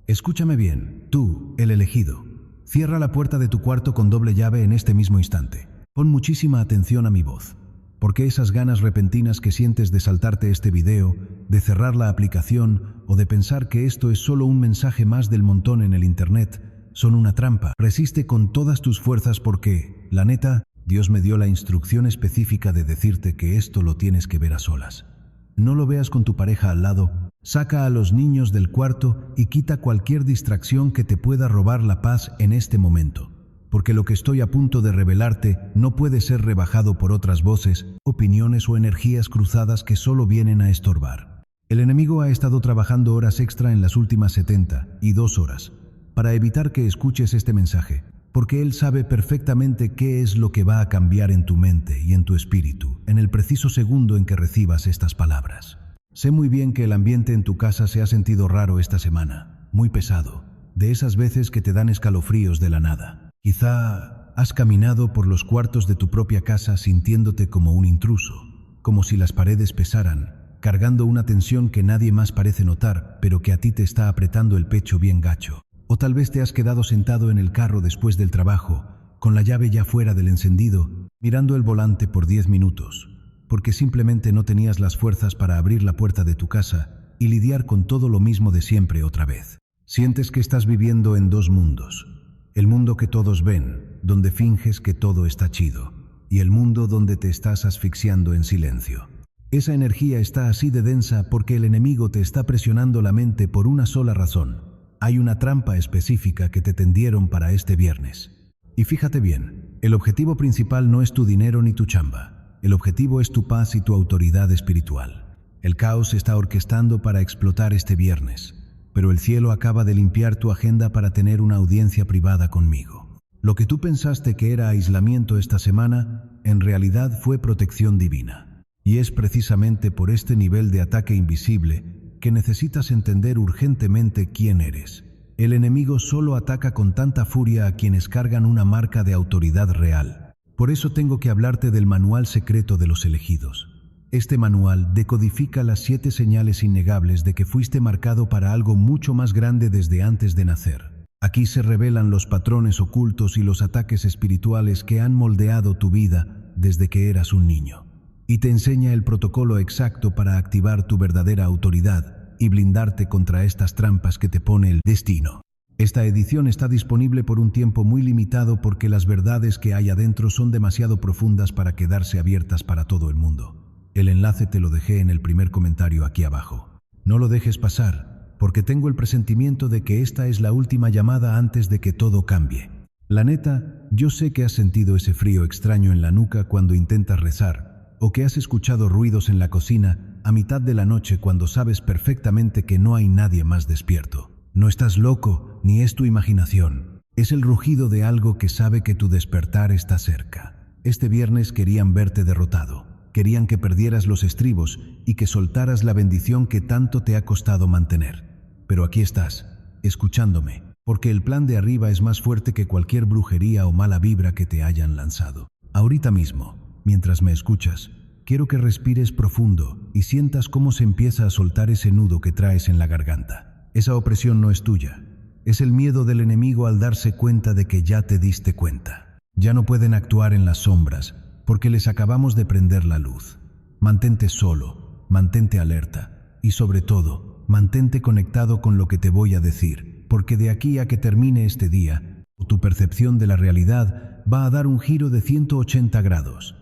Escúchame bien, tú, el elegido. Cierra la puerta de tu cuarto con doble llave en este mismo instante. Pon muchísima atención a mi voz, porque esas ganas repentinas que sientes de saltarte este video, de cerrar la aplicación o de pensar que esto es solo un mensaje más del montón en el internet, son una trampa. Resiste con todas tus fuerzas porque, la neta, Dios me dio la instrucción específica de decirte que esto lo tienes que ver a solas. No lo veas con tu pareja al lado, saca a los niños del cuarto y quita cualquier distracción que te pueda robar la paz en este momento, porque lo que estoy a punto de revelarte no puede ser rebajado por otras voces, opiniones o energías cruzadas que solo vienen a estorbar. El enemigo ha estado trabajando horas extra en las últimas 72 horas para evitar que escuches este mensaje, porque él sabe perfectamente qué es lo que va a cambiar en tu mente y en tu espíritu en el preciso segundo en que recibas estas palabras. Sé muy bien que el ambiente en tu casa se ha sentido raro esta semana, muy pesado, de esas veces que te dan escalofríos de la nada. Quizá has caminado por los cuartos de tu propia casa sintiéndote como un intruso, como si las paredes pesaran, cargando una tensión que nadie más parece notar, pero que a ti te está apretando el pecho bien gacho. O tal vez te has quedado sentado en el carro después del trabajo, con la llave ya fuera del encendido, mirando el volante por 10 minutos, porque simplemente no tenías las fuerzas para abrir la puerta de tu casa y lidiar con todo lo mismo de siempre otra vez. Sientes que estás viviendo en dos mundos. El mundo que todos ven, donde finges que todo está chido, y el mundo donde te estás asfixiando en silencio. Esa energía está así de densa porque el enemigo te está presionando la mente por una sola razón. Hay una trampa específica que te tendieron para este viernes. Y fíjate bien, el objetivo principal no es tu dinero ni tu chamba. El objetivo es tu paz y tu autoridad espiritual. El caos se está orquestando para explotar este viernes, pero el cielo acaba de limpiar tu agenda para tener una audiencia privada conmigo. Lo que tú pensaste que era aislamiento esta semana, en realidad fue protección divina. Y es precisamente por este nivel de ataque invisible que necesitas entender urgentemente quién eres. El enemigo solo ataca con tanta furia a quienes cargan una marca de autoridad real. Por eso tengo que hablarte del manual secreto de los elegidos. Este manual decodifica las 7 señales innegables de que fuiste marcado para algo mucho más grande desde antes de nacer. Aquí se revelan los patrones ocultos y los ataques espirituales que han moldeado tu vida desde que eras un niño. Y te enseña el protocolo exacto para activar tu verdadera autoridad y blindarte contra estas trampas que te pone el destino. Esta edición está disponible por un tiempo muy limitado porque las verdades que hay adentro son demasiado profundas para quedarse abiertas para todo el mundo. El enlace te lo dejé en el primer comentario aquí abajo. No lo dejes pasar, porque tengo el presentimiento de que esta es la última llamada antes de que todo cambie. La neta, yo sé que has sentido ese frío extraño en la nuca cuando intentas rezar, o que has escuchado ruidos en la cocina a mitad de la noche cuando sabes perfectamente que no hay nadie más despierto. No estás loco, ni es tu imaginación. Es el rugido de algo que sabe que tu despertar está cerca. Este viernes querían verte derrotado. Querían que perdieras los estribos y que soltaras la bendición que tanto te ha costado mantener. Pero aquí estás, escuchándome, porque el plan de arriba es más fuerte que cualquier brujería o mala vibra que te hayan lanzado. Ahorita mismo, mientras me escuchas, quiero que respires profundo y sientas cómo se empieza a soltar ese nudo que traes en la garganta. Esa opresión no es tuya, es el miedo del enemigo al darse cuenta de que ya te diste cuenta. Ya no pueden actuar en las sombras, porque les acabamos de prender la luz. Mantente solo, mantente alerta y sobre todo, mantente conectado con lo que te voy a decir, porque de aquí a que termine este día, tu percepción de la realidad va a dar un giro de 180 grados.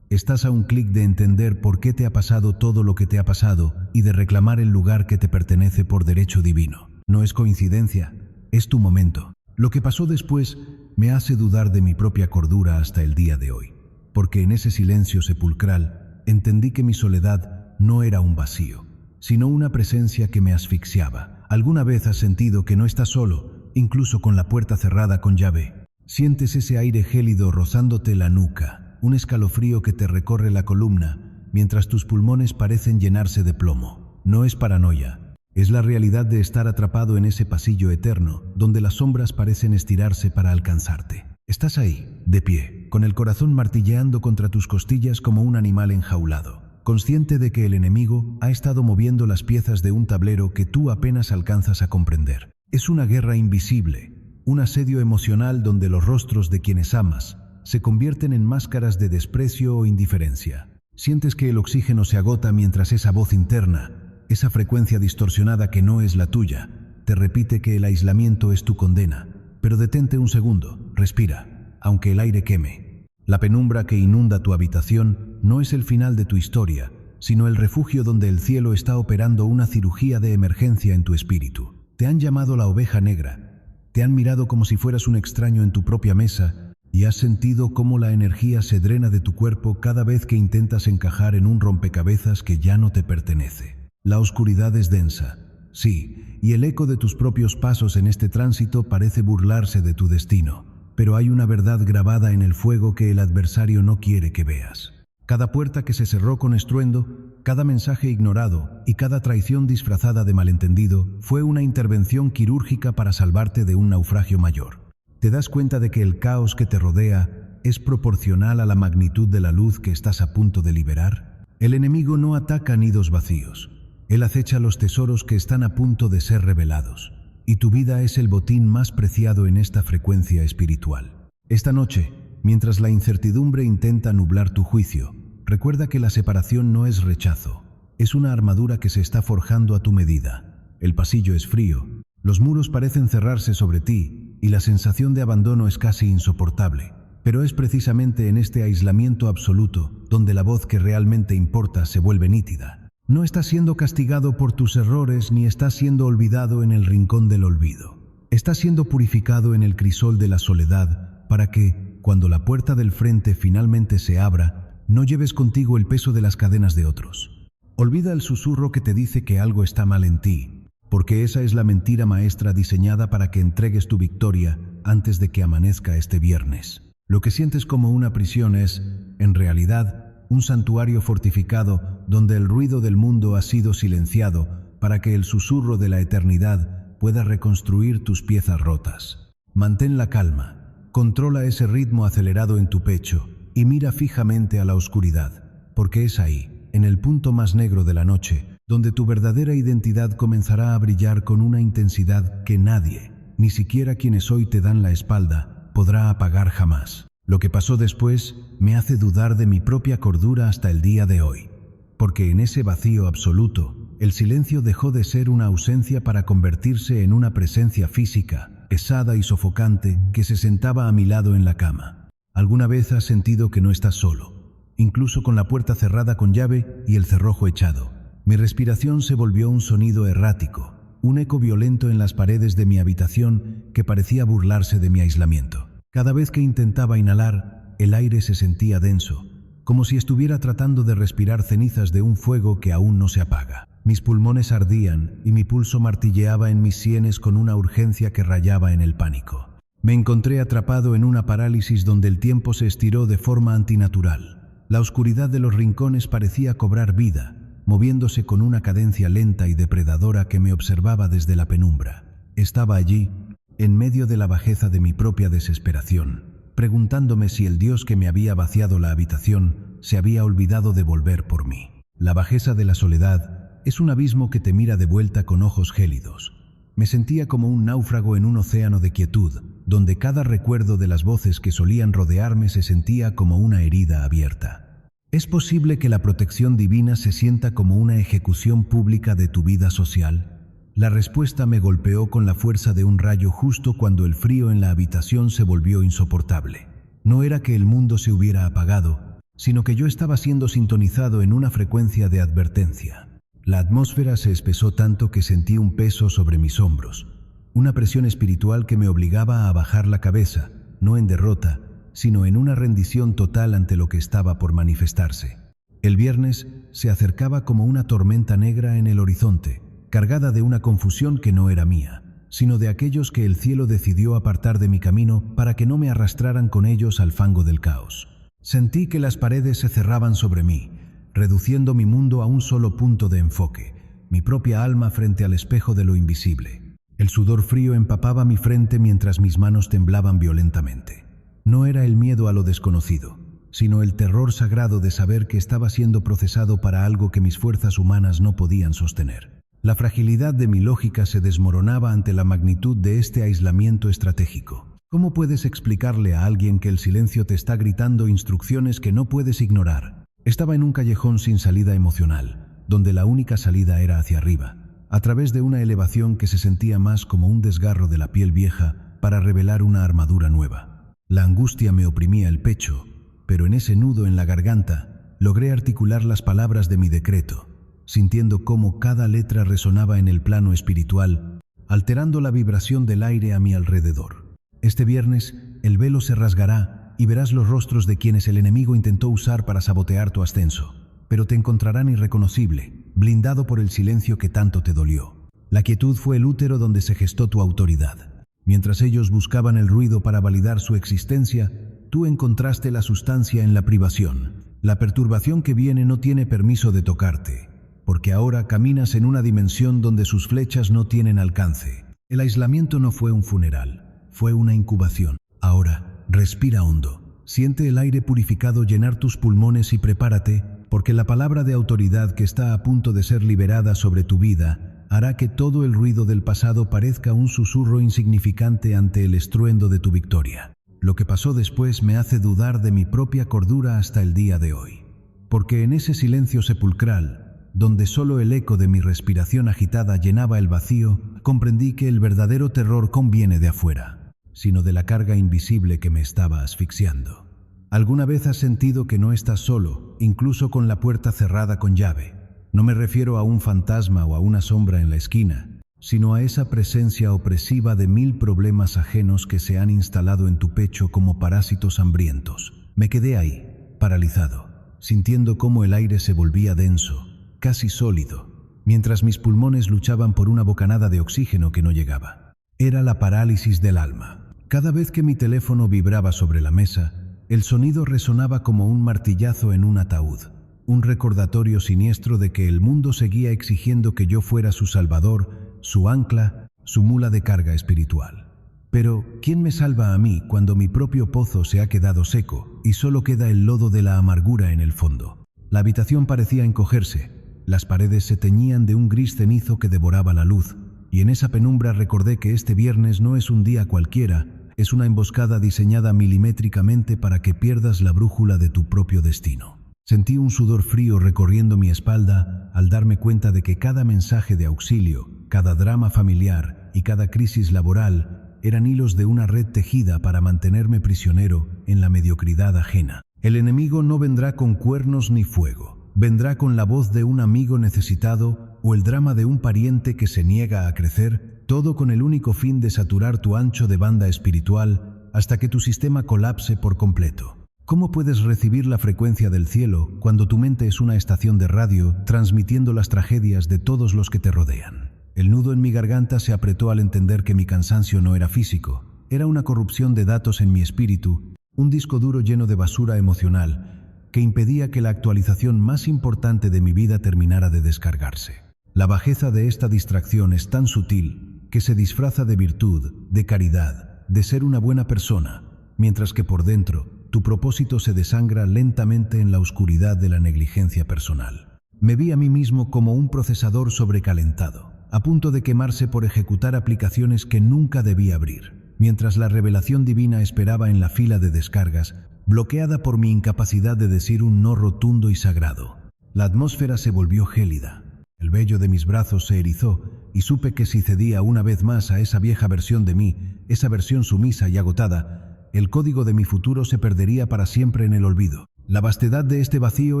Estás a un clic de entender por qué te ha pasado todo lo que te ha pasado y de reclamar el lugar que te pertenece por derecho divino. No es coincidencia, es tu momento. Lo que pasó después me hace dudar de mi propia cordura hasta el día de hoy, porque en ese silencio sepulcral entendí que mi soledad no era un vacío, sino una presencia que me asfixiaba. ¿Alguna vez has sentido que no estás solo, incluso con la puerta cerrada con llave? Sientes ese aire gélido rozándote la nuca, un escalofrío que te recorre la columna, mientras tus pulmones parecen llenarse de plomo. No es paranoia, es la realidad de estar atrapado en ese pasillo eterno, donde las sombras parecen estirarse para alcanzarte. Estás ahí, de pie, con el corazón martilleando contra tus costillas como un animal enjaulado, consciente de que el enemigo ha estado moviendo las piezas de un tablero que tú apenas alcanzas a comprender. Es una guerra invisible, un asedio emocional donde los rostros de quienes amas se convierten en máscaras de desprecio o indiferencia. Sientes que el oxígeno se agota mientras esa voz interna, esa frecuencia distorsionada que no es la tuya, te repite que el aislamiento es tu condena. Pero detente un segundo, respira, aunque el aire queme. La penumbra que inunda tu habitación no es el final de tu historia, sino el refugio donde el cielo está operando una cirugía de emergencia en tu espíritu. Te han llamado la oveja negra, te han mirado como si fueras un extraño en tu propia mesa y has sentido cómo la energía se drena de tu cuerpo cada vez que intentas encajar en un rompecabezas que ya no te pertenece. La oscuridad es densa, sí, y el eco de tus propios pasos en este tránsito parece burlarse de tu destino, pero hay una verdad grabada en el fuego que el adversario no quiere que veas. Cada puerta que se cerró con estruendo, cada mensaje ignorado y cada traición disfrazada de malentendido fue una intervención quirúrgica para salvarte de un naufragio mayor. ¿Te das cuenta de que el caos que te rodea es proporcional a la magnitud de la luz que estás a punto de liberar? El enemigo no ataca nidos vacíos. Él acecha los tesoros que están a punto de ser revelados. Y tu vida es el botín más preciado en esta frecuencia espiritual. Esta noche, mientras la incertidumbre intenta nublar tu juicio, recuerda que la separación no es rechazo, es una armadura que se está forjando a tu medida. El pasillo es frío, los muros parecen cerrarse sobre ti y la sensación de abandono es casi insoportable. Pero es precisamente en este aislamiento absoluto donde la voz que realmente importa se vuelve nítida. No estás siendo castigado por tus errores ni estás siendo olvidado en el rincón del olvido. Estás siendo purificado en el crisol de la soledad para que, cuando la puerta del frente finalmente se abra, no lleves contigo el peso de las cadenas de otros. Olvida el susurro que te dice que algo está mal en ti, porque esa es la mentira maestra diseñada para que entregues tu victoria antes de que amanezca este viernes. Lo que sientes como una prisión es, en realidad, un santuario fortificado donde el ruido del mundo ha sido silenciado para que el susurro de la eternidad pueda reconstruir tus piezas rotas. Mantén la calma, controla ese ritmo acelerado en tu pecho y mira fijamente a la oscuridad, porque es ahí, en el punto más negro de la noche, donde tu verdadera identidad comenzará a brillar con una intensidad que nadie, ni siquiera quienes hoy te dan la espalda, podrá apagar jamás. Lo que pasó después me hace dudar de mi propia cordura hasta el día de hoy, porque en ese vacío absoluto, el silencio dejó de ser una ausencia para convertirse en una presencia física, pesada y sofocante, que se sentaba a mi lado en la cama. ¿Alguna vez has sentido que no estás solo, incluso con la puerta cerrada con llave y el cerrojo echado? Mi respiración se volvió un sonido errático, un eco violento en las paredes de mi habitación que parecía burlarse de mi aislamiento. Cada vez que intentaba inhalar, el aire se sentía denso, como si estuviera tratando de respirar cenizas de un fuego que aún no se apaga. Mis pulmones ardían y mi pulso martilleaba en mis sienes con una urgencia que rayaba en el pánico. Me encontré atrapado en una parálisis donde el tiempo se estiró de forma antinatural. La oscuridad de los rincones parecía cobrar vida, moviéndose con una cadencia lenta y depredadora que me observaba desde la penumbra. Estaba allí, en medio de la bajeza de mi propia desesperación, preguntándome si el Dios que me había vaciado la habitación se había olvidado de volver por mí. La bajeza de la soledad es un abismo que te mira de vuelta con ojos gélidos. Me sentía como un náufrago en un océano de quietud, donde cada recuerdo de las voces que solían rodearme se sentía como una herida abierta. ¿Es posible que la protección divina se sienta como una ejecución pública de tu vida social? La respuesta me golpeó con la fuerza de un rayo justo cuando el frío en la habitación se volvió insoportable. No era que el mundo se hubiera apagado, sino que yo estaba siendo sintonizado en una frecuencia de advertencia. La atmósfera se espesó tanto que sentí un peso sobre mis hombros, una presión espiritual que me obligaba a bajar la cabeza, no en derrota, sino en una rendición total ante lo que estaba por manifestarse. El viernes se acercaba como una tormenta negra en el horizonte, cargada de una confusión que no era mía, sino de aquellos que el cielo decidió apartar de mi camino para que no me arrastraran con ellos al fango del caos. Sentí que las paredes se cerraban sobre mí, reduciendo mi mundo a un solo punto de enfoque, mi propia alma frente al espejo de lo invisible. El sudor frío empapaba mi frente mientras mis manos temblaban violentamente. No era el miedo a lo desconocido, sino el terror sagrado de saber que estaba siendo procesado para algo que mis fuerzas humanas no podían sostener. La fragilidad de mi lógica se desmoronaba ante la magnitud de este aislamiento estratégico. ¿Cómo puedes explicarle a alguien que el silencio te está gritando instrucciones que no puedes ignorar? Estaba en un callejón sin salida emocional, donde la única salida era hacia arriba, a través de una elevación que se sentía más como un desgarro de la piel vieja para revelar una armadura nueva. La angustia me oprimía el pecho, pero en ese nudo en la garganta logré articular las palabras de mi decreto, sintiendo cómo cada letra resonaba en el plano espiritual, alterando la vibración del aire a mi alrededor. Este viernes, el velo se rasgará y verás los rostros de quienes el enemigo intentó usar para sabotear tu ascenso, pero te encontrarán irreconocible, blindado por el silencio que tanto te dolió. La quietud fue el útero donde se gestó tu autoridad. Mientras ellos buscaban el ruido para validar su existencia, tú encontraste la sustancia en la privación. La perturbación que viene no tiene permiso de tocarte, porque ahora caminas en una dimensión donde sus flechas no tienen alcance. El aislamiento no fue un funeral, fue una incubación. Ahora, respira hondo. Siente el aire purificado llenar tus pulmones y prepárate, porque la palabra de autoridad que está a punto de ser liberada sobre tu vida hará que todo el ruido del pasado parezca un susurro insignificante ante el estruendo de tu victoria. Lo que pasó después me hace dudar de mi propia cordura hasta el día de hoy, porque en ese silencio sepulcral, donde solo el eco de mi respiración agitada llenaba el vacío, comprendí que el verdadero terror no viene de afuera, sino de la carga invisible que me estaba asfixiando. ¿Alguna vez has sentido que no estás solo, incluso con la puerta cerrada con llave? No me refiero a un fantasma o a una sombra en la esquina, sino a esa presencia opresiva de 1000 problemas ajenos que se han instalado en tu pecho como parásitos hambrientos. Me quedé ahí, paralizado, sintiendo cómo el aire se volvía denso, casi sólido, mientras mis pulmones luchaban por una bocanada de oxígeno que no llegaba. Era la parálisis del alma. Cada vez que mi teléfono vibraba sobre la mesa, el sonido resonaba como un martillazo en un ataúd, un recordatorio siniestro de que el mundo seguía exigiendo que yo fuera su salvador, su ancla, su mula de carga espiritual. Pero, ¿quién me salva a mí cuando mi propio pozo se ha quedado seco y solo queda el lodo de la amargura en el fondo? La habitación parecía encogerse, las paredes se teñían de un gris cenizo que devoraba la luz, y en esa penumbra recordé que este viernes no es un día cualquiera, es una emboscada diseñada milimétricamente para que pierdas la brújula de tu propio destino. Sentí un sudor frío recorriendo mi espalda al darme cuenta de que cada mensaje de auxilio, cada drama familiar y cada crisis laboral eran hilos de una red tejida para mantenerme prisionero en la mediocridad ajena. El enemigo no vendrá con cuernos ni fuego, vendrá con la voz de un amigo necesitado o el drama de un pariente que se niega a crecer, todo con el único fin de saturar tu ancho de banda espiritual hasta que tu sistema colapse por completo. ¿Cómo puedes recibir la frecuencia del cielo cuando tu mente es una estación de radio transmitiendo las tragedias de todos los que te rodean? El nudo en mi garganta se apretó al entender que mi cansancio no era físico, era una corrupción de datos en mi espíritu, un disco duro lleno de basura emocional que impedía que la actualización más importante de mi vida terminara de descargarse. La bajeza de esta distracción es tan sutil que se disfraza de virtud, de caridad, de ser una buena persona, mientras que por dentro tu propósito se desangra lentamente en la oscuridad de la negligencia personal. Me vi a mí mismo como un procesador sobrecalentado, a punto de quemarse por ejecutar aplicaciones que nunca debí abrir, mientras la revelación divina esperaba en la fila de descargas, bloqueada por mi incapacidad de decir un no rotundo y sagrado. La atmósfera se volvió gélida. El vello de mis brazos se erizó y supe que si cedía una vez más a esa vieja versión de mí, esa versión sumisa y agotada, el código de mi futuro se perdería para siempre en el olvido. La vastedad de este vacío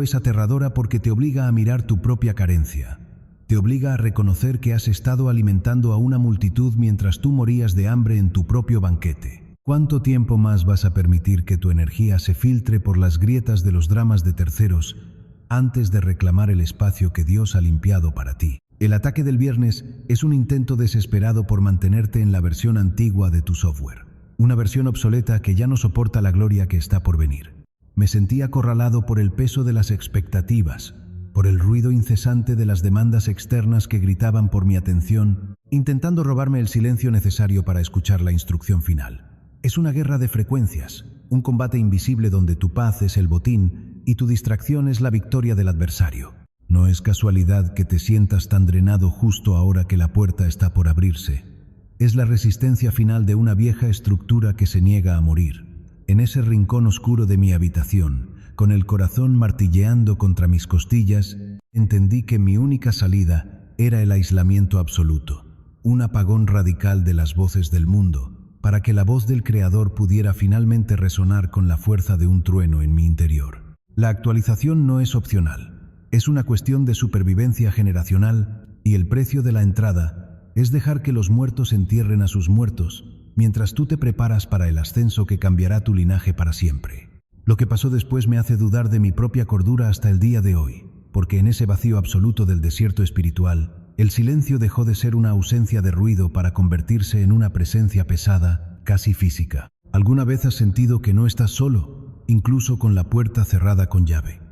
es aterradora porque te obliga a mirar tu propia carencia. Te obliga a reconocer que has estado alimentando a una multitud mientras tú morías de hambre en tu propio banquete. ¿Cuánto tiempo más vas a permitir que tu energía se filtre por las grietas de los dramas de terceros antes de reclamar el espacio que Dios ha limpiado para ti? El ataque del viernes es un intento desesperado por mantenerte en la versión antigua de tu software, una versión obsoleta que ya no soporta la gloria que está por venir. Me sentí acorralado por el peso de las expectativas, por el ruido incesante de las demandas externas que gritaban por mi atención, intentando robarme el silencio necesario para escuchar la instrucción final. Es una guerra de frecuencias, un combate invisible donde tu paz es el botín y tu distracción es la victoria del adversario. No es casualidad que te sientas tan drenado justo ahora que la puerta está por abrirse. Es la resistencia final de una vieja estructura que se niega a morir. En ese rincón oscuro de mi habitación, con el corazón martilleando contra mis costillas, entendí que mi única salida era el aislamiento absoluto, un apagón radical de las voces del mundo, para que la voz del Creador pudiera finalmente resonar con la fuerza de un trueno en mi interior. La actualización no es opcional. Es una cuestión de supervivencia generacional y el precio de la entrada es dejar que los muertos entierren a sus muertos mientras tú te preparas para el ascenso que cambiará tu linaje para siempre. Lo que pasó después me hace dudar de mi propia cordura hasta el día de hoy, porque en ese vacío absoluto del desierto espiritual, el silencio dejó de ser una ausencia de ruido para convertirse en una presencia pesada, casi física. ¿Alguna vez has sentido que no estás solo, incluso con la puerta cerrada con llave?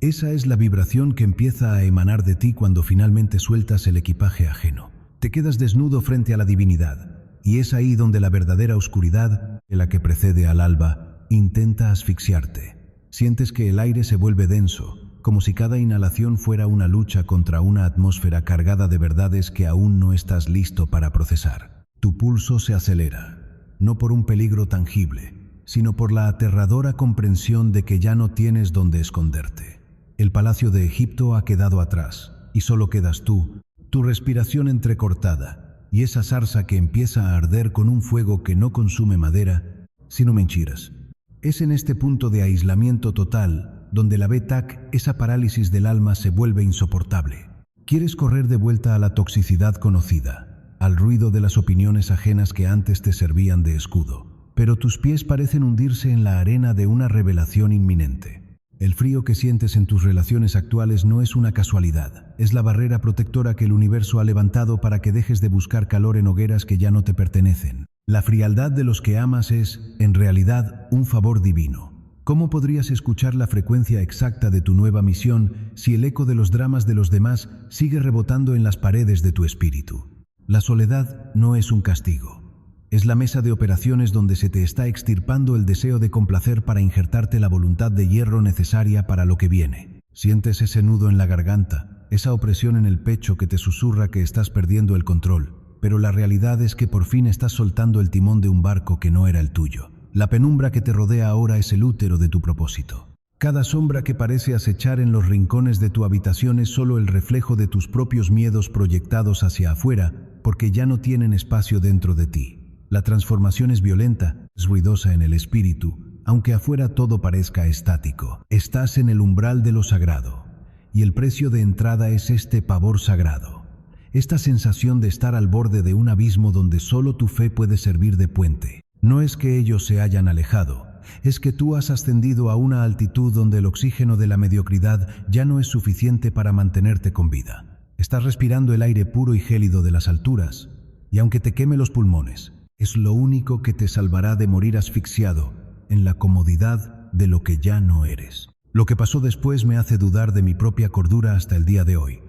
Esa es la vibración que empieza a emanar de ti cuando finalmente sueltas el equipaje ajeno. Te quedas desnudo frente a la divinidad, y es ahí donde la verdadera oscuridad, la que precede al alba, intenta asfixiarte. Sientes que el aire se vuelve denso, como si cada inhalación fuera una lucha contra una atmósfera cargada de verdades que aún no estás listo para procesar. Tu pulso se acelera, no por un peligro tangible, sino por la aterradora comprensión de que ya no tienes dónde esconderte. El palacio de Egipto ha quedado atrás, y solo quedas tú, tu respiración entrecortada, y esa zarza que empieza a arder con un fuego que no consume madera, sino mentiras. Es en este punto de aislamiento total, donde la BTAC, esa parálisis del alma, se vuelve insoportable. Quieres correr de vuelta a la toxicidad conocida, al ruido de las opiniones ajenas que antes te servían de escudo, pero tus pies parecen hundirse en la arena de una revelación inminente. El frío que sientes en tus relaciones actuales no es una casualidad, es la barrera protectora que el universo ha levantado para que dejes de buscar calor en hogueras que ya no te pertenecen. La frialdad de los que amas es, en realidad, un favor divino. ¿Cómo podrías escuchar la frecuencia exacta de tu nueva misión si el eco de los dramas de los demás sigue rebotando en las paredes de tu espíritu? La soledad no es un castigo. Es la mesa de operaciones donde se te está extirpando el deseo de complacer para injertarte la voluntad de hierro necesaria para lo que viene. Sientes ese nudo en la garganta, esa opresión en el pecho que te susurra que estás perdiendo el control, pero la realidad es que por fin estás soltando el timón de un barco que no era el tuyo. La penumbra que te rodea ahora es el útero de tu propósito. Cada sombra que parece acechar en los rincones de tu habitación es solo el reflejo de tus propios miedos proyectados hacia afuera, porque ya no tienen espacio dentro de ti. La transformación es violenta, es ruidosa en el espíritu, aunque afuera todo parezca estático. Estás en el umbral de lo sagrado, y el precio de entrada es este pavor sagrado. Esta sensación de estar al borde de un abismo donde solo tu fe puede servir de puente. No es que ellos se hayan alejado, es que tú has ascendido a una altitud donde el oxígeno de la mediocridad ya no es suficiente para mantenerte con vida. Estás respirando el aire puro y gélido de las alturas, y aunque te queme los pulmones, es lo único que te salvará de morir asfixiado en la comodidad de lo que ya no eres. Lo que pasó después me hace dudar de mi propia cordura hasta el día de hoy,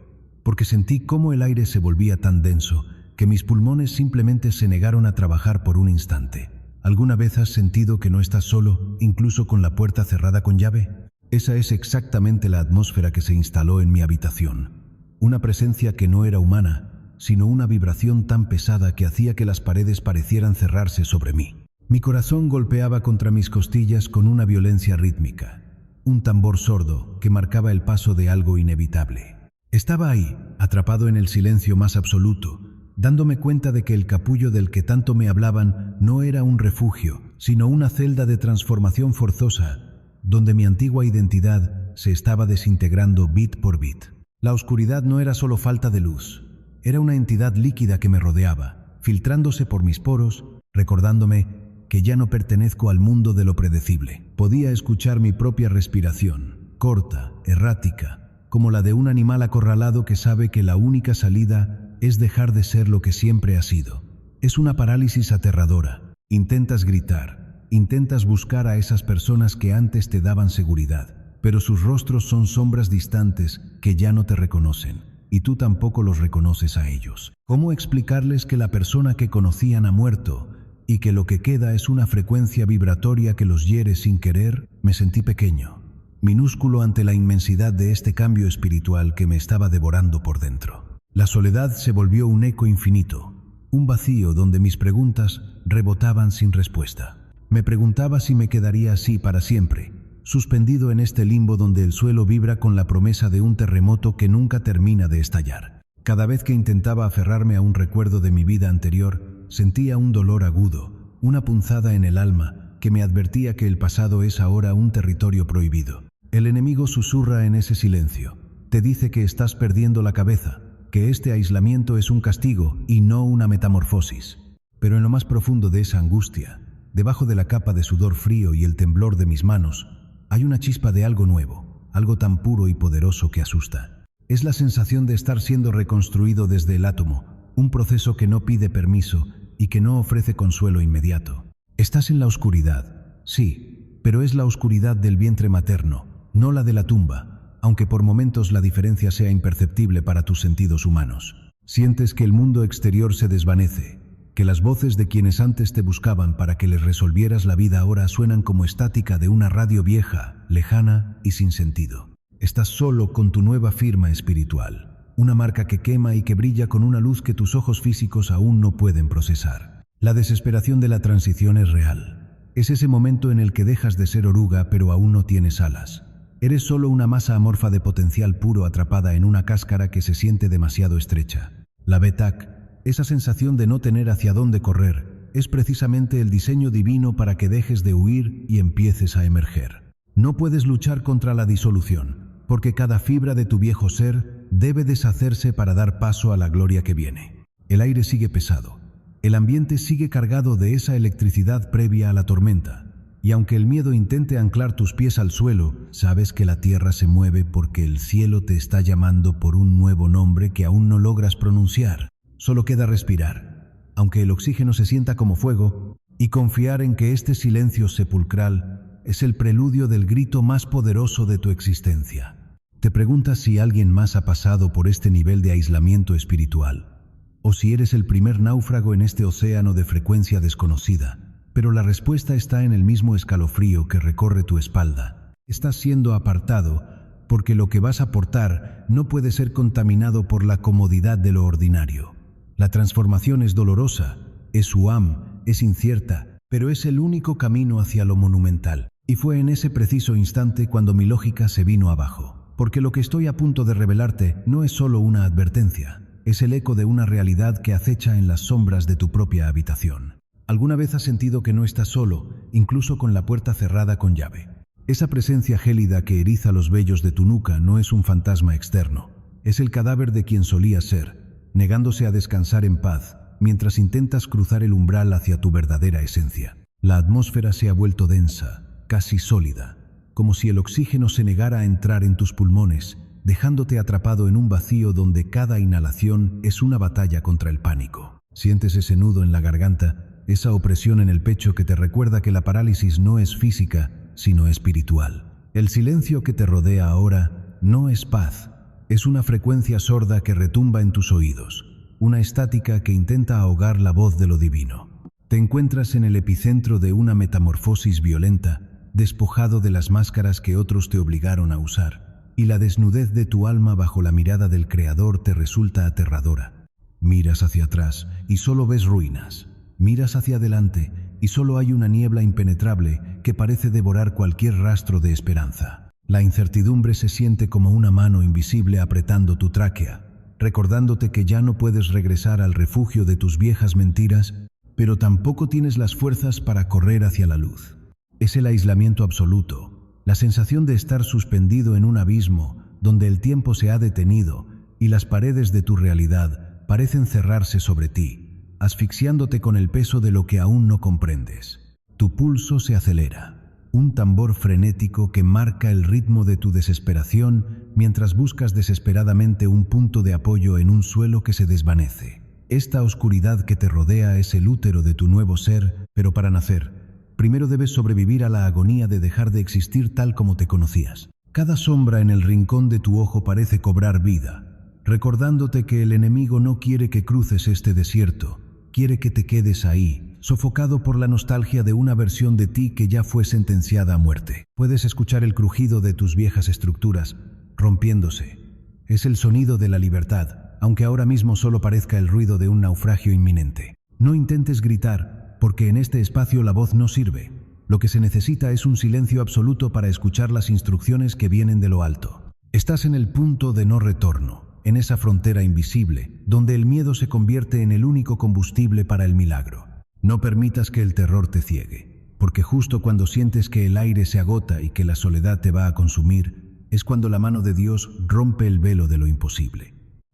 porque sentí cómo el aire se volvía tan denso que mis pulmones simplemente se negaron a trabajar por un instante. ¿Alguna vez has sentido que no estás solo, incluso con la puerta cerrada con llave? Esa es exactamente la atmósfera que se instaló en mi habitación. Una presencia que no era humana, sino una vibración tan pesada que hacía que las paredes parecieran cerrarse sobre mí. Mi corazón golpeaba contra mis costillas con una violencia rítmica, un tambor sordo que marcaba el paso de algo inevitable. Estaba ahí, atrapado en el silencio más absoluto, dándome cuenta de que el capullo del que tanto me hablaban no era un refugio, sino una celda de transformación forzosa, donde mi antigua identidad se estaba desintegrando bit por bit. La oscuridad no era solo falta de luz. Era una entidad líquida que me rodeaba, filtrándose por mis poros, recordándome que ya no pertenezco al mundo de lo predecible. Podía escuchar mi propia respiración, corta, errática, como la de un animal acorralado que sabe que la única salida es dejar de ser lo que siempre ha sido. Es una parálisis aterradora. Intentas gritar, intentas buscar a esas personas que antes te daban seguridad, pero sus rostros son sombras distantes que ya no te reconocen. Y tú tampoco los reconoces a ellos. ¿Cómo explicarles que la persona que conocían ha muerto y que lo que queda es una frecuencia vibratoria que los hiere sin querer? Me sentí pequeño. minúsculo ante la inmensidad de este cambio espiritual que me estaba devorando por dentro. La soledad se volvió un eco infinito, un vacío donde mis preguntas rebotaban sin respuesta. Me preguntaba si me quedaría así para siempre, suspendido en este limbo donde el suelo vibra con la promesa de un terremoto que nunca termina de estallar. Cada vez que intentaba aferrarme a un recuerdo de mi vida anterior, sentía un dolor agudo, una punzada en el alma que me advertía que el pasado es ahora un territorio prohibido. El enemigo susurra en ese silencio. Te dice que estás perdiendo la cabeza, que este aislamiento es un castigo y no una metamorfosis. Pero en lo más profundo de esa angustia, debajo de la capa de sudor frío y el temblor de mis manos, hay una chispa de algo nuevo, algo tan puro y poderoso que asusta. Es la sensación de estar siendo reconstruido desde el átomo, un proceso que no pide permiso y que no ofrece consuelo inmediato. Estás en la oscuridad, sí, pero es la oscuridad del vientre materno, no la de la tumba, aunque por momentos la diferencia sea imperceptible para tus sentidos humanos. Sientes que el mundo exterior se desvanece, que las voces de quienes antes te buscaban para que les resolvieras la vida ahora suenan como estática de una radio vieja, lejana y sin sentido. Estás solo con tu nueva firma espiritual, una marca que quema y que brilla con una luz que tus ojos físicos aún no pueden procesar. La desesperación de la transición es real. Es ese momento en el que dejas de ser oruga pero aún no tienes alas. Eres solo una masa amorfa de potencial puro atrapada en una cáscara que se siente demasiado estrecha. La Betak, esa sensación de no tener hacia dónde correr, es precisamente el diseño divino para que dejes de huir y empieces a emerger. No puedes luchar contra la disolución, porque cada fibra de tu viejo ser debe deshacerse para dar paso a la gloria que viene. El aire sigue pesado, el ambiente sigue cargado de esa electricidad previa a la tormenta, y aunque el miedo intente anclar tus pies al suelo, sabes que la tierra se mueve porque el cielo te está llamando por un nuevo nombre que aún no logras pronunciar. Solo queda respirar, aunque el oxígeno se sienta como fuego, y confiar en que este silencio sepulcral es el preludio del grito más poderoso de tu existencia. Te preguntas si alguien más ha pasado por este nivel de aislamiento espiritual, o si eres el primer náufrago en este océano de frecuencia desconocida, pero la respuesta está en el mismo escalofrío que recorre tu espalda. Estás siendo apartado porque lo que vas a aportar no puede ser contaminado por la comodidad de lo ordinario. La transformación es dolorosa, es suam, es incierta, pero es el único camino hacia lo monumental. Y fue en ese preciso instante cuando mi lógica se vino abajo. Porque lo que estoy a punto de revelarte no es solo una advertencia, es el eco de una realidad que acecha en las sombras de tu propia habitación. ¿Alguna vez has sentido que no estás solo, incluso con la puerta cerrada con llave? Esa presencia gélida que eriza los vellos de tu nuca no es un fantasma externo, es el cadáver de quien solías ser, negándose a descansar en paz, mientras intentas cruzar el umbral hacia tu verdadera esencia. La atmósfera se ha vuelto densa, casi sólida, como si el oxígeno se negara a entrar en tus pulmones, dejándote atrapado en un vacío donde cada inhalación es una batalla contra el pánico. Sientes ese nudo en la garganta, esa opresión en el pecho que te recuerda que la parálisis no es física, sino espiritual. El silencio que te rodea ahora no es paz, es una frecuencia sorda que retumba en tus oídos, una estática que intenta ahogar la voz de lo divino. Te encuentras en el epicentro de una metamorfosis violenta, despojado de las máscaras que otros te obligaron a usar, y la desnudez de tu alma bajo la mirada del Creador te resulta aterradora. Miras hacia atrás y solo ves ruinas. Miras hacia adelante y solo hay una niebla impenetrable que parece devorar cualquier rastro de esperanza. La incertidumbre se siente como una mano invisible apretando tu tráquea, recordándote que ya no puedes regresar al refugio de tus viejas mentiras, pero tampoco tienes las fuerzas para correr hacia la luz. Es el aislamiento absoluto, la sensación de estar suspendido en un abismo donde el tiempo se ha detenido y las paredes de tu realidad parecen cerrarse sobre ti, asfixiándote con el peso de lo que aún no comprendes. Tu pulso se acelera, un tambor frenético que marca el ritmo de tu desesperación mientras buscas desesperadamente un punto de apoyo en un suelo que se desvanece. Esta oscuridad que te rodea es el útero de tu nuevo ser, pero para nacer, primero debes sobrevivir a la agonía de dejar de existir tal como te conocías. Cada sombra en el rincón de tu ojo parece cobrar vida, recordándote que el enemigo no quiere que cruces este desierto, quiere que te quedes ahí, sofocado por la nostalgia de una versión de ti que ya fue sentenciada a muerte. Puedes escuchar el crujido de tus viejas estructuras rompiéndose. Es el sonido de la libertad, aunque ahora mismo solo parezca el ruido de un naufragio inminente. No intentes gritar, porque en este espacio la voz no sirve. Lo que se necesita es un silencio absoluto para escuchar las instrucciones que vienen de lo alto. Estás en el punto de no retorno, en esa frontera invisible, donde el miedo se convierte en el único combustible para el milagro. No permitas que el terror te ciegue, porque justo cuando sientes que el aire se agota y que la soledad te va a consumir, es cuando la mano de Dios rompe el velo de lo imposible.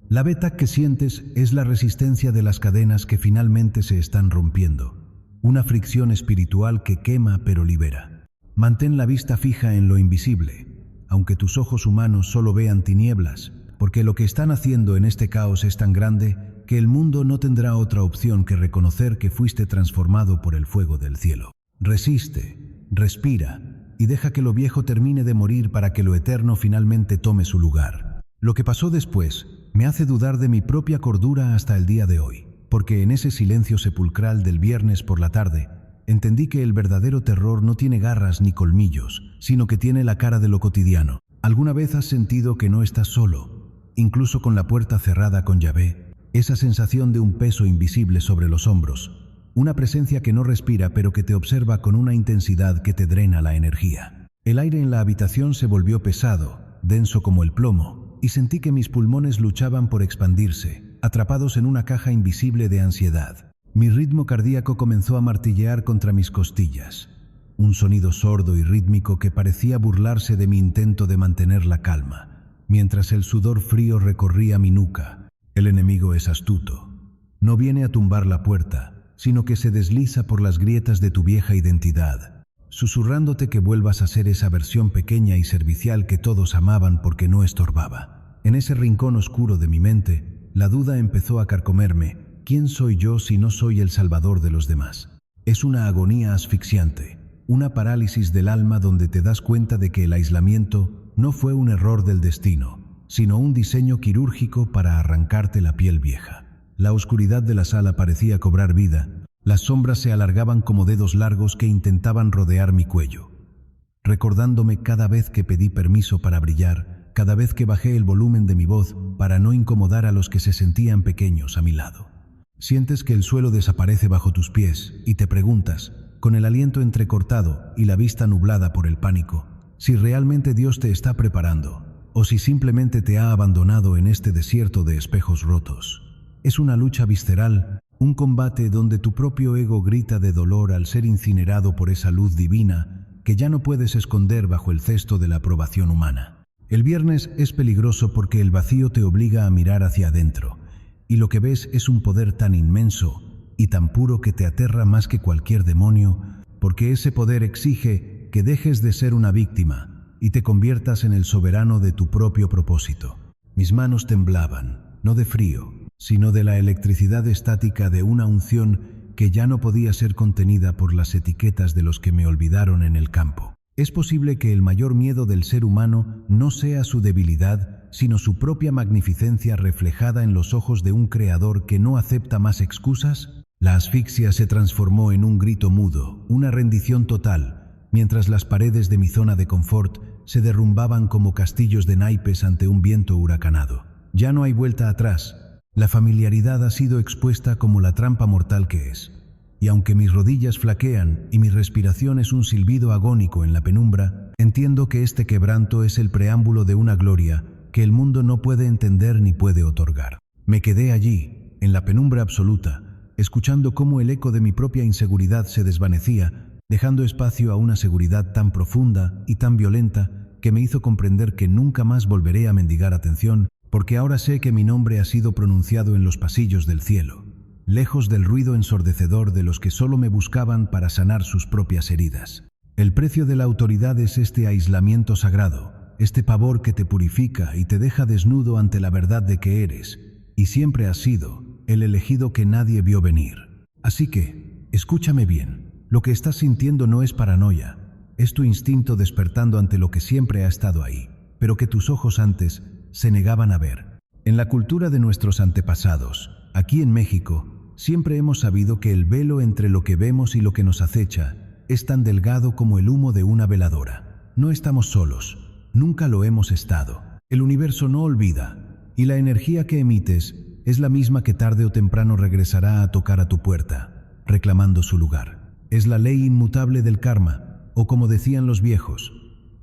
La beta que sientes es la resistencia de las cadenas que finalmente se están rompiendo, una fricción espiritual que quema pero libera. Mantén la vista fija en lo invisible, aunque tus ojos humanos solo vean tinieblas, porque lo que están haciendo en este caos es tan grande que el mundo no tendrá otra opción que reconocer que fuiste transformado por el fuego del cielo. Resiste, respira y deja que lo viejo termine de morir para que lo eterno finalmente tome su lugar. Lo que pasó después me hace dudar de mi propia cordura hasta el día de hoy, porque en ese silencio sepulcral del viernes por la tarde, entendí que el verdadero terror no tiene garras ni colmillos, sino que tiene la cara de lo cotidiano. ¿Alguna vez has sentido que no estás solo, incluso con la puerta cerrada con llave? Esa sensación de un peso invisible sobre los hombros, una presencia que no respira pero que te observa con una intensidad que te drena la energía. El aire en la habitación se volvió pesado, denso como el plomo, y sentí que mis pulmones luchaban por expandirse, atrapados en una caja invisible de ansiedad. Mi ritmo cardíaco comenzó a martillear contra mis costillas, un sonido sordo y rítmico que parecía burlarse de mi intento de mantener la calma, mientras el sudor frío recorría mi nuca. El enemigo es astuto. No viene a tumbar la puerta, sino que se desliza por las grietas de tu vieja identidad, susurrándote que vuelvas a ser esa versión pequeña y servicial que todos amaban porque no estorbaba. En ese rincón oscuro de mi mente, la duda empezó a carcomerme. ¿Quién soy yo si no soy el salvador de los demás? Es una agonía asfixiante, una parálisis del alma donde te das cuenta de que el aislamiento no fue un error del destino, sino un diseño quirúrgico para arrancarte la piel vieja. La oscuridad de la sala parecía cobrar vida. Las sombras se alargaban como dedos largos que intentaban rodear mi cuello, recordándome cada vez que pedí permiso para brillar, cada vez que bajé el volumen de mi voz para no incomodar a los que se sentían pequeños a mi lado. Sientes que el suelo desaparece bajo tus pies y te preguntas, con el aliento entrecortado y la vista nublada por el pánico, si realmente Dios te está preparando o si simplemente te ha abandonado en este desierto de espejos rotos. Es una lucha visceral, un combate donde tu propio ego grita de dolor al ser incinerado por esa luz divina que ya no puedes esconder bajo el cesto de la aprobación humana. El viernes es peligroso porque el vacío te obliga a mirar hacia adentro, y lo que ves es un poder tan inmenso y tan puro que te aterra más que cualquier demonio, porque ese poder exige que dejes de ser una víctima y te conviertas en el soberano de tu propio propósito. Mis manos temblaban, no de frío, sino de la electricidad estática de una unción que ya no podía ser contenida por las etiquetas de los que me olvidaron en el campo. ¿Es posible que el mayor miedo del ser humano no sea su debilidad, sino su propia magnificencia reflejada en los ojos de un creador que no acepta más excusas? La asfixia se transformó en un grito mudo, una rendición total, mientras las paredes de mi zona de confort se derrumbaban como castillos de naipes ante un viento huracanado. Ya no hay vuelta atrás. La familiaridad ha sido expuesta como la trampa mortal que es. Y aunque mis rodillas flaquean y mi respiración es un silbido agónico en la penumbra, entiendo que este quebranto es el preámbulo de una gloria que el mundo no puede entender ni puede otorgar. Me quedé allí, en la penumbra absoluta, escuchando cómo el eco de mi propia inseguridad se desvanecía, dejando espacio a una seguridad tan profunda y tan violenta que me hizo comprender que nunca más volveré a mendigar atención, porque ahora sé que mi nombre ha sido pronunciado en los pasillos del cielo, lejos del ruido ensordecedor de los que solo me buscaban para sanar sus propias heridas. El precio de la autoridad es este aislamiento sagrado, este pavor que te purifica y te deja desnudo ante la verdad de que eres, y siempre has sido, el elegido que nadie vio venir. Así que, escúchame bien, lo que estás sintiendo no es paranoia, es tu instinto despertando ante lo que siempre ha estado ahí, pero que tus ojos antes se negaban a ver. En la cultura de nuestros antepasados, aquí en México, Siempre hemos sabido que el velo entre lo que vemos y lo que nos acecha es tan delgado como el humo de una veladora. No estamos solos, nunca lo hemos estado. El universo no olvida, y la energía que emites es la misma que tarde o temprano regresará a tocar a tu puerta, reclamando su lugar. Es la ley inmutable del karma, o como decían los viejos,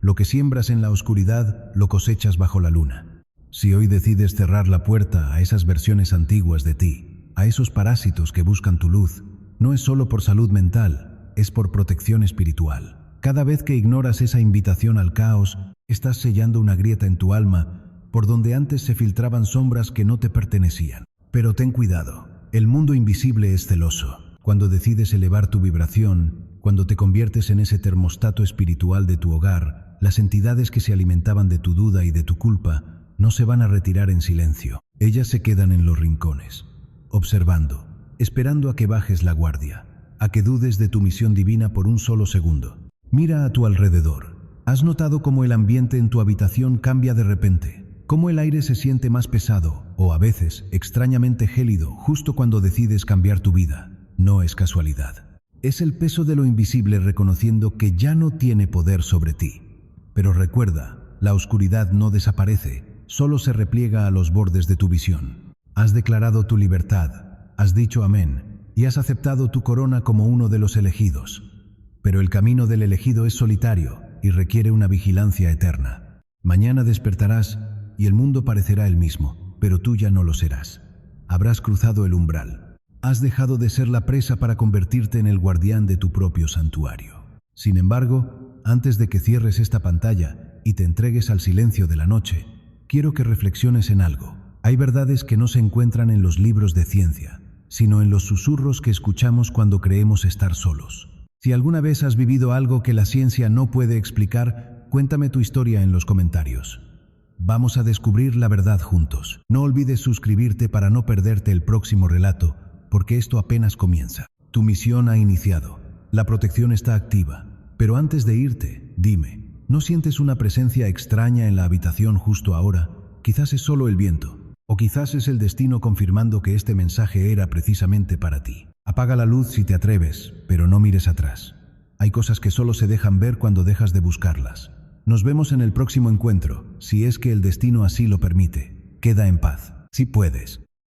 lo que siembras en la oscuridad lo cosechas bajo la luna. Si hoy decides cerrar la puerta a esas versiones antiguas de ti, a esos parásitos que buscan tu luz, no es solo por salud mental, es por protección espiritual. Cada vez que ignoras esa invitación al caos, estás sellando una grieta en tu alma por donde antes se filtraban sombras que no te pertenecían. Pero ten cuidado, el mundo invisible es celoso. Cuando decides elevar tu vibración, cuando te conviertes en ese termostato espiritual de tu hogar, las entidades que se alimentaban de tu duda y de tu culpa no se van a retirar en silencio. Ellas se quedan en los rincones, observando, esperando a que bajes la guardia, a que dudes de tu misión divina por un solo segundo. Mira a tu alrededor. ¿Has notado cómo el ambiente en tu habitación cambia de repente? ¿Cómo el aire se siente más pesado o a veces extrañamente gélido justo cuando decides cambiar tu vida? No es casualidad. Es el peso de lo invisible reconociendo que ya no tiene poder sobre ti. Pero recuerda, la oscuridad no desaparece, solo se repliega a los bordes de tu visión. Has declarado tu libertad, has dicho amén y has aceptado tu corona como uno de los elegidos. Pero el camino del elegido es solitario y requiere una vigilancia eterna. Mañana despertarás y el mundo parecerá el mismo, pero tú ya no lo serás. Habrás cruzado el umbral. Has dejado de ser la presa para convertirte en el guardián de tu propio santuario. Sin embargo, antes de que cierres esta pantalla y te entregues al silencio de la noche, quiero que reflexiones en algo. Hay verdades que no se encuentran en los libros de ciencia, sino en los susurros que escuchamos cuando creemos estar solos. Si alguna vez has vivido algo que la ciencia no puede explicar, cuéntame tu historia en los comentarios. Vamos a descubrir la verdad juntos. No olvides suscribirte para no perderte el próximo relato, porque esto apenas comienza. Tu misión ha iniciado. La protección está activa. Pero antes de irte, dime, ¿no sientes una presencia extraña en la habitación justo ahora? Quizás es solo el viento, o quizás es el destino confirmando que este mensaje era precisamente para ti. Apaga la luz si te atreves, pero no mires atrás. Hay cosas que solo se dejan ver cuando dejas de buscarlas. Nos vemos en el próximo encuentro, si es que el destino así lo permite. Queda en paz, si puedes.